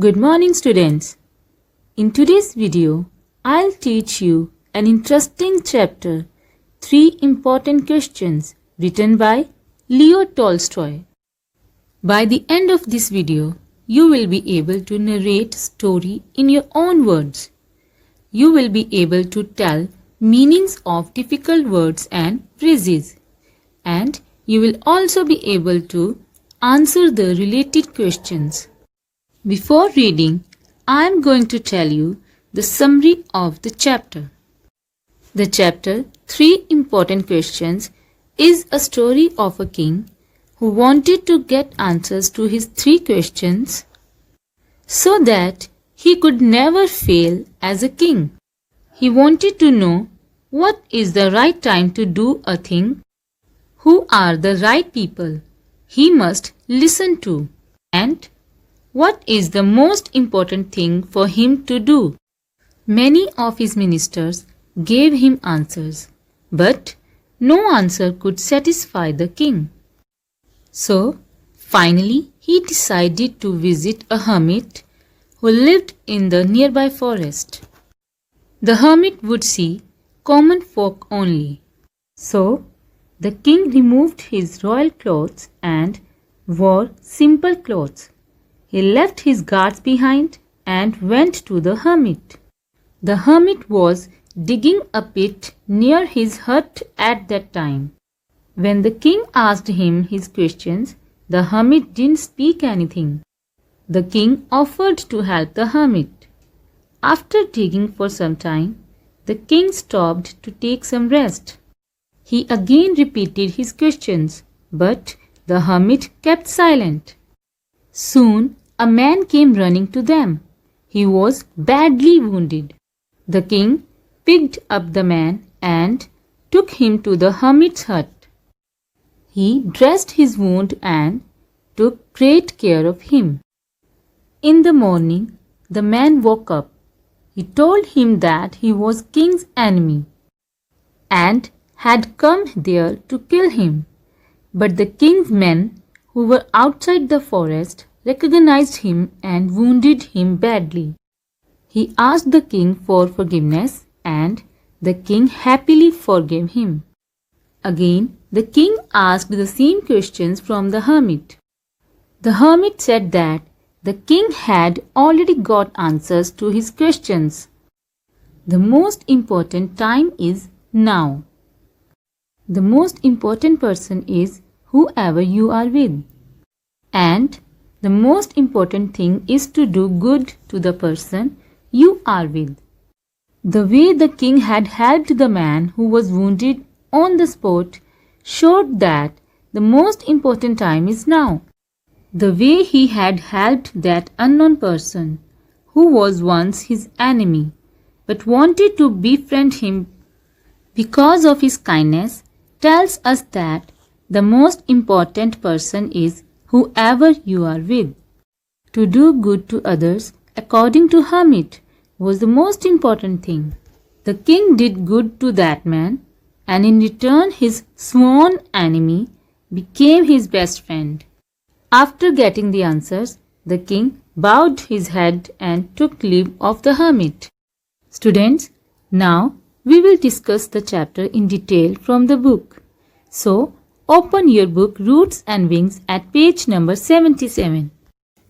Good morning, students. In today's video, I'll teach you an interesting chapter, 3 important questions written by Leo Tolstoy. By the end of this video, you will be able to narrate story in your own words. You will be able to tell meanings of difficult words and phrases. And you will also be able to answer the related questions. Before reading, I am going to tell you the summary of the chapter. The chapter 3 Important Questions is a story of a king who wanted to get answers to his 3 questions so that he could never fail as a king. He wanted to know what is the right time to do a thing, who are the right people he must listen to, and what is the most important thing for him to do? Many of his ministers gave him answers, but no answer could satisfy the king. So, finally, he decided to visit a hermit who lived in the nearby forest. The hermit would see common folk only. So, the king removed his royal clothes and wore simple clothes. He left his guards behind and went to the hermit. The hermit was digging a pit near his hut at that time. When the king asked him his questions, the hermit didn't speak anything. The king offered to help the hermit. After digging for some time, the king stopped to take some rest. He again repeated his questions, but the hermit kept silent. Soon, a man came running to them. He was badly wounded. The king picked up the man and took him to the hermit's hut. He dressed his wound and took great care of him. In the morning, the man woke up. He told him that he was king's enemy and had come there to kill him. But the king's men, who were outside the forest, recognized him and wounded him badly. He asked the king for forgiveness, and the king happily forgave him. Again, the king asked the same questions from the hermit. The hermit said that the king had already got answers to his questions. The most important time is now. The most important person is whoever you are with. And the most important thing is to do good to the person you are with. The way the king had helped the man who was wounded on the spot showed that the most important time is now. The way he had helped that unknown person who was once his enemy but wanted to befriend him because of his kindness tells us that the most important person is whoever you are with. To do good to others, according to hermit, was the most important thing. The king did good to that man, and in return his sworn enemy became his best friend. After getting the answers, the king bowed his head and took leave of the hermit. Students, now we will discuss the chapter in detail from the book. So, open your book Roots and Wings at page number 77.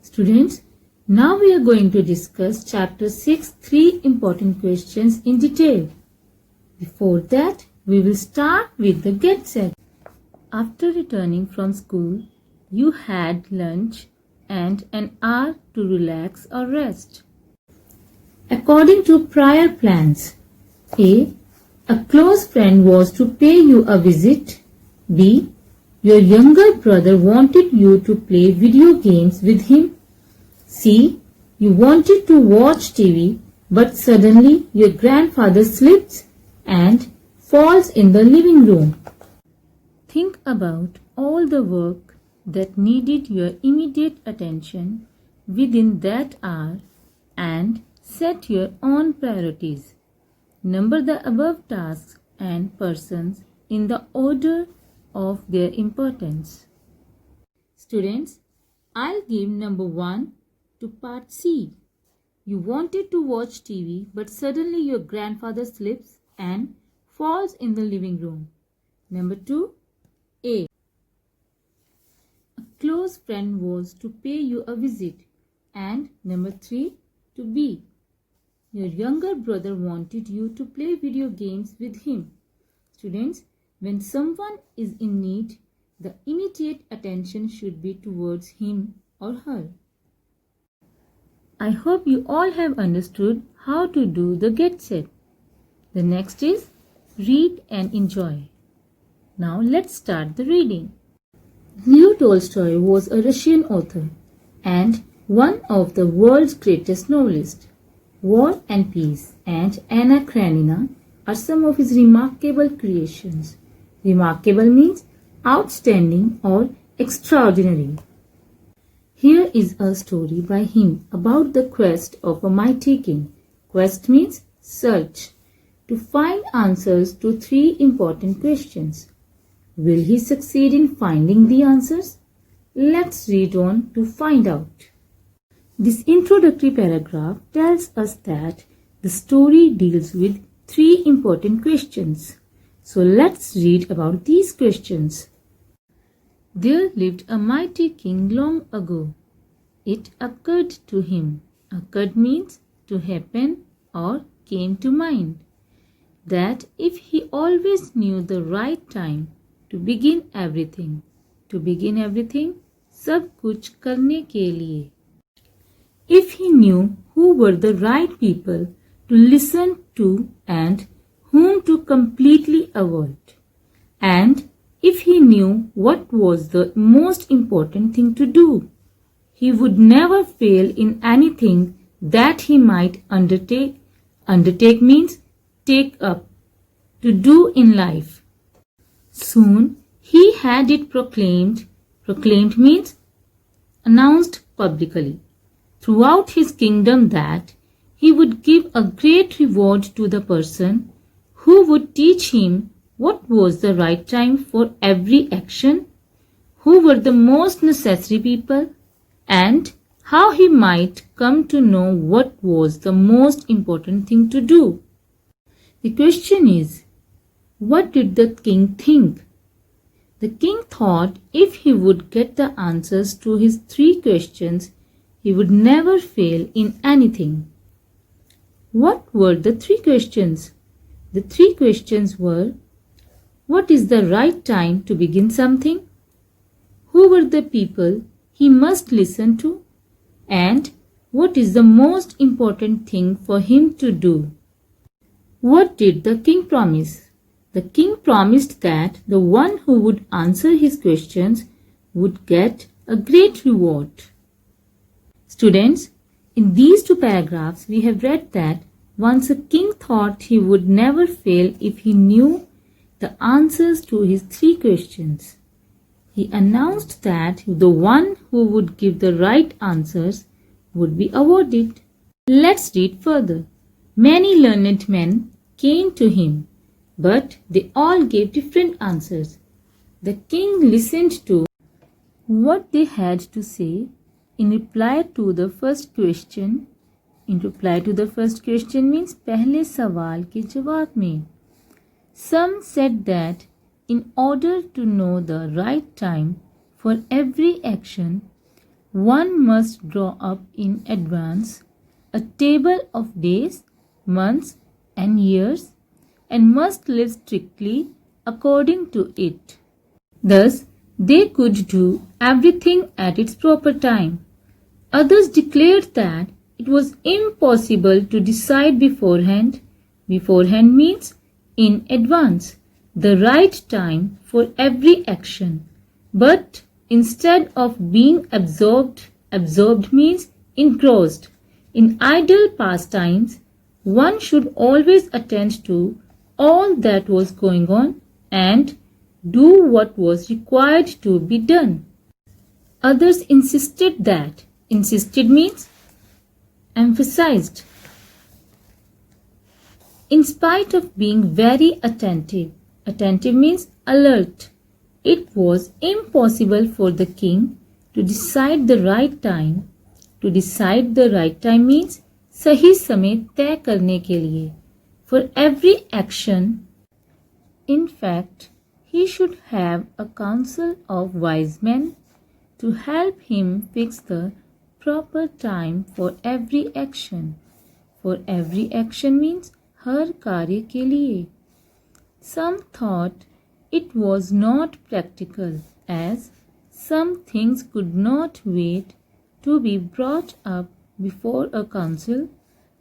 Students, now we are going to discuss chapter 6, 3 important questions in detail. Before that, we will start with the get set. After returning from school, you had lunch and an hour to relax or rest. According to prior plans, A close friend was to pay you a visit. B. Your younger brother wanted you to play video games with him. C. You wanted to watch TV, but suddenly your grandfather slips and falls in the living room. Think about all the work that needed your immediate attention within that hour and set your own priorities. Number the above tasks and persons in the order of their importance. Students, I'll give number 1 to part C. You wanted to watch TV, but suddenly your grandfather slips and falls in the living room. Number 2. A. A close friend was to pay you a visit. And number 3. To B. Your younger brother wanted you to play video games with him. Students, when someone is in need, the immediate attention should be towards him or her. I hope you all have understood how to do the get set. The next is read and enjoy. Now let's start the reading. Leo Tolstoy was a Russian author and one of the world's greatest novelists. War and Peace and Anna Karenina are some of his remarkable creations. Remarkable means outstanding or extraordinary. Here is a story by him about the quest of a mighty king. Quest means search, to find answers to 3 important questions. Will he succeed in finding the answers? Let's read on to find out. This introductory paragraph tells us that the story deals with 3 important questions. So let's read about these questions. There lived a mighty king long ago. It occurred to him. Occurred means to happen or came to mind. That if he always knew the right time to begin everything. To begin everything, सब कुछ करने के लिए. If he knew who were the right people to listen to and whom to completely avoid. And if he knew what was the most important thing to do, he would never fail in anything that he might undertake. Undertake means take up, to do in life. Soon he had it proclaimed. Proclaimed means announced publicly throughout his kingdom that he would give a great reward to the person who would teach him what was the right time for every action, who were the most necessary people, and how he might come to know what was the most important thing to do. The question is, what did the king think? The king thought if he would get the answers to his 3 questions, he would never fail in anything. What were the 3 questions? The 3 questions were, what is the right time to begin something? Who were the people he must listen to? And what is the most important thing for him to do? What did the king promise? The king promised that the one who would answer his questions would get a great reward. Students, in these 2 paragraphs we have read that once a king thought he would never fail if he knew the answers to his 3 questions. He announced that the one who would give the right answers would be awarded. Let's read further. Many learned men came to him, but they all gave different answers. The king listened to what they had to say in reply to the first question. In reply to the first question means पहले सवाल के जवाब में. Some said that in order to know the right time for every action, one must draw up in advance a table of days, months, and years, and must live strictly according to it. Thus, they could do everything at its proper time. Others declared that it was impossible to decide beforehand. Beforehand means in advance, the right time for every action. But instead of being absorbed means engrossed in idle pastimes, one should always attend to all that was going on and do what was required to be done. Others insisted that. Insisted means emphasized. In spite of being very attentive. Attentive means alert. It was impossible for the king to decide the right time To decide the right time means सही समय तय करने के लिए. For every action, in fact, he should have a council of wise men to help him fix the proper time for every action. For every action means हर कार्य के लिए. Some thought it was not practical, as some things could not wait to be brought up before a council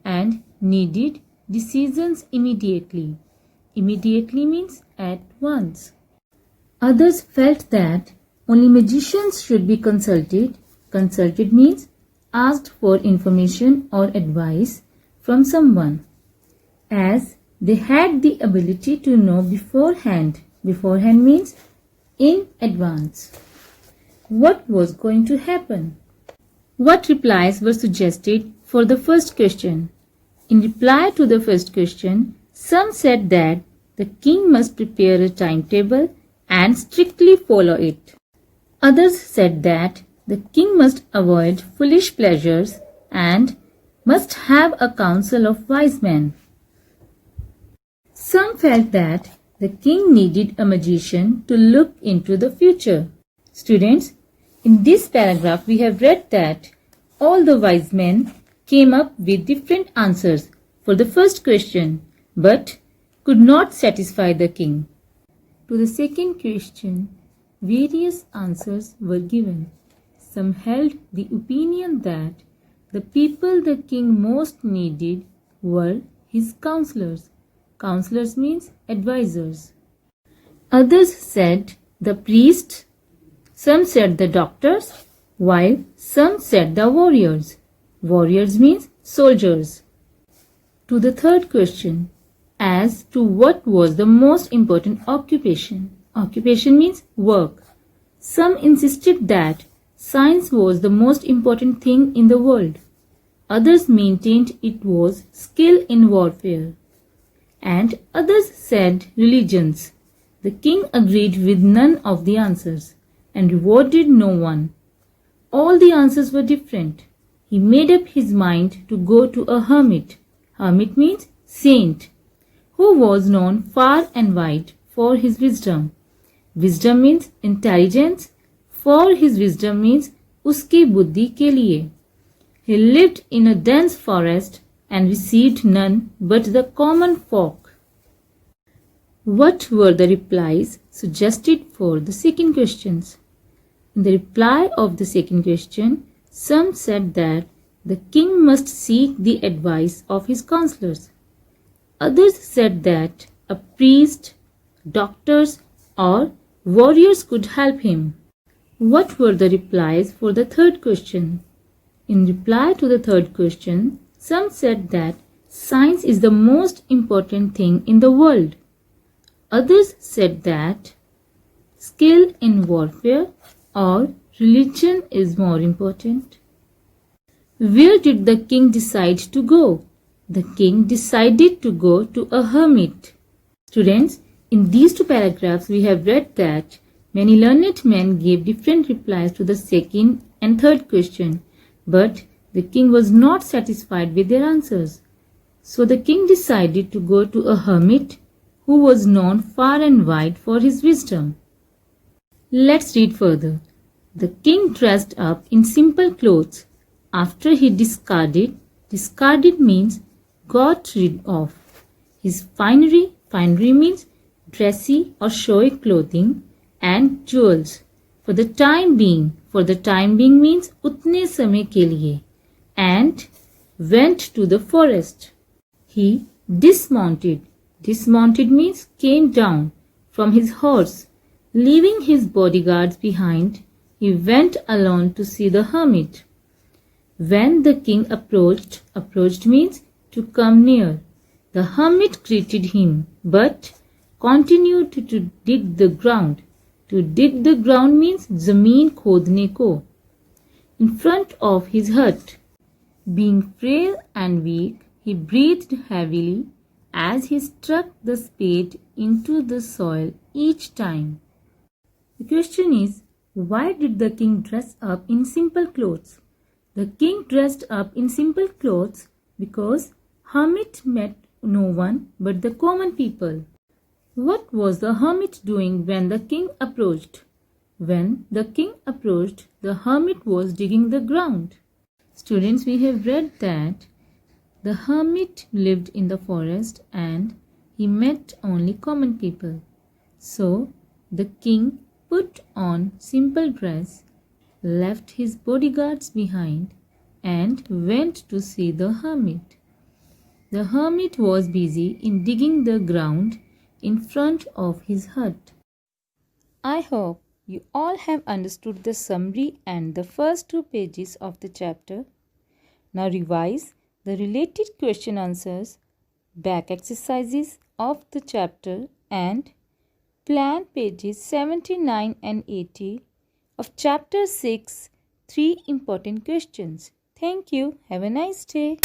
and needed decisions immediately. Immediately means at once. Others felt that only magicians should be consulted. Consulted means asked for information or advice from someone, as they had the ability to know beforehand. Beforehand means in advance. What was going to happen? What replies were suggested for the first question? In reply to the first question, some said that the king must prepare a timetable and strictly follow it. Others said that the king must avoid foolish pleasures and must have a council of wise men. Some felt that the king needed a magician to look into the future. Students, in this paragraph we have read that all the wise men came up with different answers for the first question but could not satisfy the king. To the second question, various answers were given. Some held the opinion that the people the king most needed were his counselors. Counselors means advisors. Others said the priests, some said the doctors, while some said the warriors. Warriors means soldiers. To the third question, as to what was the most important occupation. Occupation means work. Some insisted that science was the most important thing in the world. Others maintained it was skill in warfare. And others said religions. The king agreed with none of the answers and rewarded no one. All the answers were different. He made up his mind to go to a hermit. Hermit means saint, who was known far and wide for his wisdom. Wisdom means intelligence. For his wisdom means uski buddhi ke liye. He lived in a dense forest and received none but the common folk. What were the replies suggested for the second questions? In the reply of the second question, some said that the king must seek the advice of his counselors. Others said that a priest, doctors, or warriors could help him. What were the replies for the third question? In reply to the third question, some said that science is the most important thing in the world. Others said that skill in warfare or religion is more important. Where did the king decide to go? The king decided to go to a hermit. Students, in these two paragraphs we have read that many learned men gave different replies to the second and third question, but the king was not satisfied with their answers. So the king decided to go to a hermit who was known far and wide for his wisdom. Let's read further. The king dressed up in simple clothes after he discarded means got rid of, his finery. Finery means dressy or showy clothing and jewels. For the time being means utne samay ke liye, and went to the forest. He dismounted. Dismounted means came down from his horse. Leaving his bodyguards behind, he went alone to see the hermit. When the king approached means to come near. The hermit greeted him, but continued to dig the ground. To dig the ground means zameen khodne ko. In front of his hut. Being frail and weak, he breathed heavily as he struck the spade into the soil each time. The question is, why did the king dress up in simple clothes? The king dressed up in simple clothes because hermit met no one but the common people. What was the hermit doing when the king approached? When the king approached, the hermit was digging the ground. Students, we have read that the hermit lived in the forest and he met only common people. So the king put on simple dress, left his bodyguards behind, and went to see the hermit. The hermit was busy in digging the ground in front of his hut. I hope you all have understood the summary and the first 2 pages of the chapter. Now revise the related question answers, back exercises of the chapter, and plan pages 79 and 80 of chapter 6, 3 important questions. Thank you. Have a nice day.